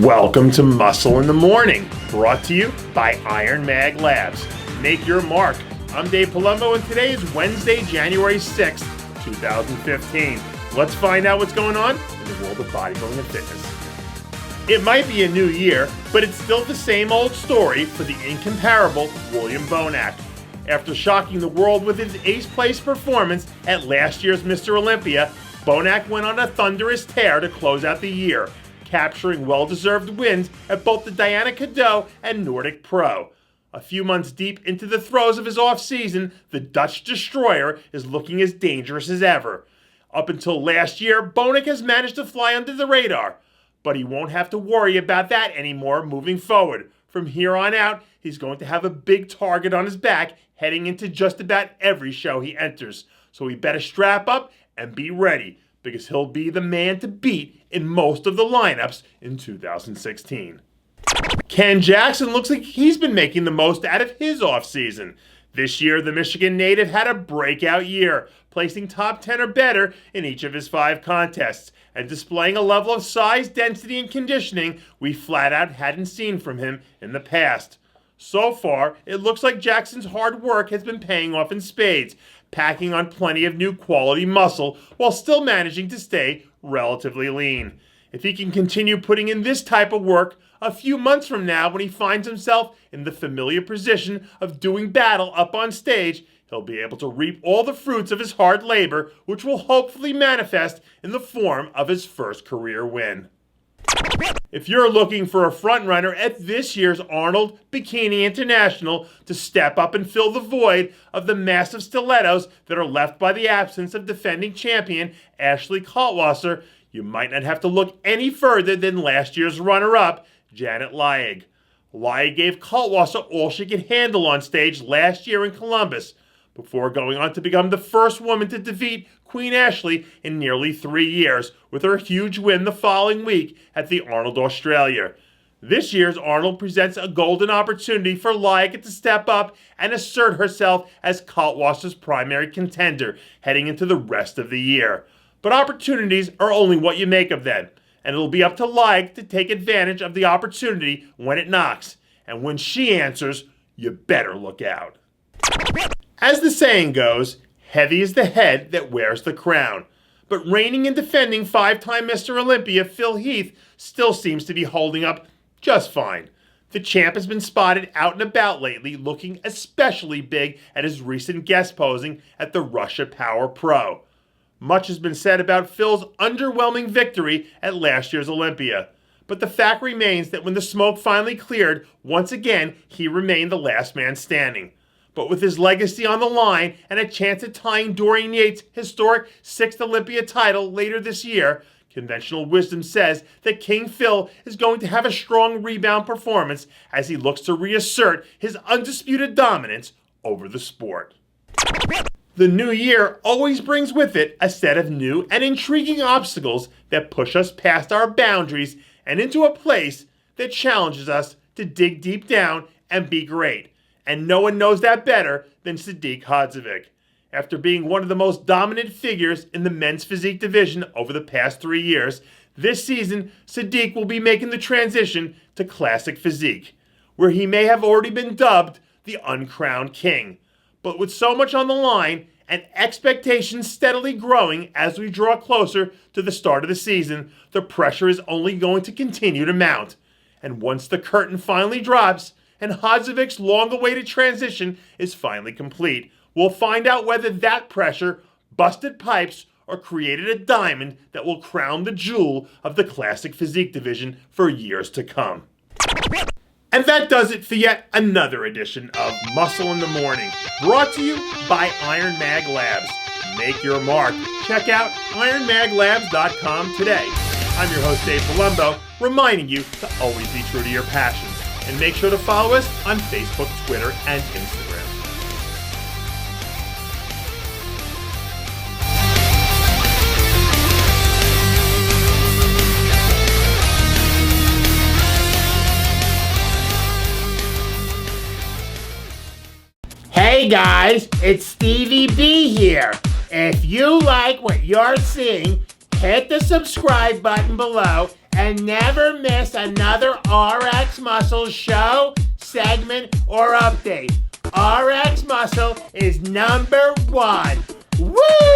Welcome to Muscle in the Morning, brought to you by Iron Mag Labs. Make your mark. I'm Dave Palumbo, and today is Wednesday, January 6th, 2015. Let's find out what's going on in the world of bodybuilding and fitness. It might be a new year, but it's still the same old story for the incomparable William Bonac. After shocking the world with his ace-place performance at last year's Mr. Olympia, Bonac went on a thunderous tear to close out the year, capturing well-deserved wins at both the Diana Cadot and Nordic Pro. A few months deep into the throes of his off-season, the Dutch destroyer is looking as dangerous as ever. Up until last year, Bonac has managed to fly under the radar, but he won't have to worry about that anymore moving forward. From here on out, he's going to have a big target on his back heading into just about every show he enters. So he better strap up and be ready, because he'll be the man to beat in most of the lineups in 2016. Ken Jackson looks like he's been making the most out of his offseason. This year, the Michigan native had a breakout year, placing top 10 or better in each of his 5 contests, and displaying a level of size, density, and conditioning we flat out hadn't seen from him in the past. So far, it looks like Jackson's hard work has been paying off in spades, packing on plenty of new quality muscle while still managing to stay relatively lean. If he can continue putting in this type of work, a few months from now when he finds himself in the familiar position of doing battle up on stage, he'll be able to reap all the fruits of his hard labor, which will hopefully manifest in the form of his first career win. If you're looking for a frontrunner at this year's Arnold Bikini International to step up and fill the void of the massive stilettos that are left by the absence of defending champion Ashley Kaltwasser, you might not have to look any further than last year's runner-up, Janet Layug. Layug gave Kaltwasser all she could handle on stage last year in Columbus, before going on to become the first woman to defeat Queen Ashley in nearly 3 years, with her huge win the following week at the Arnold Australia. This year's Arnold presents a golden opportunity for Layug to step up and assert herself as Kaltwasser's primary contender heading into the rest of the year. But opportunities are only what you make of them, and it'll be up to Layug to take advantage of the opportunity when it knocks. And when she answers, you better look out. As the saying goes, heavy is the head that wears the crown. But reigning and defending 5-time Mr. Olympia Phil Heath still seems to be holding up just fine. The champ has been spotted out and about lately, looking especially big at his recent guest posing at the Russia Power Pro. Much has been said about Phil's underwhelming victory at last year's Olympia. But the fact remains that when the smoke finally cleared, once again, he remained the last man standing. But with his legacy on the line and a chance at tying Dorian Yates' historic 6th Olympia title later this year, conventional wisdom says that King Phil is going to have a strong rebound performance as he looks to reassert his undisputed dominance over the sport. The new year always brings with it a set of new and intriguing obstacles that push us past our boundaries and into a place that challenges us to dig deep down and be great. And no one knows that better than Sadik Hadzovic. After being one of the most dominant figures in the men's physique division over the past 3 years, this season Sadik will be making the transition to classic physique, where he may have already been dubbed the uncrowned king. But with so much on the line and expectations steadily growing as we draw closer to the start of the season, the pressure is only going to continue to mount. And once the curtain finally drops, and Hadzovic's long-awaited transition is finally complete, we'll find out whether that pressure busted pipes or created a diamond that will crown the jewel of the classic physique division for years to come. And that does it for yet another edition of Muscle in the Morning, brought to you by Iron Mag Labs. Make your mark. Check out ironmaglabs.com today. I'm your host, Dave Palumbo, reminding you to always be true to your passions. And make sure to follow us on Facebook, Twitter, and Instagram. Hey guys, it's Stevie B here. If you like what you're seeing, hit the subscribe button below and never miss another RX Muscle show, segment, or update. RX Muscle is number one. Woo!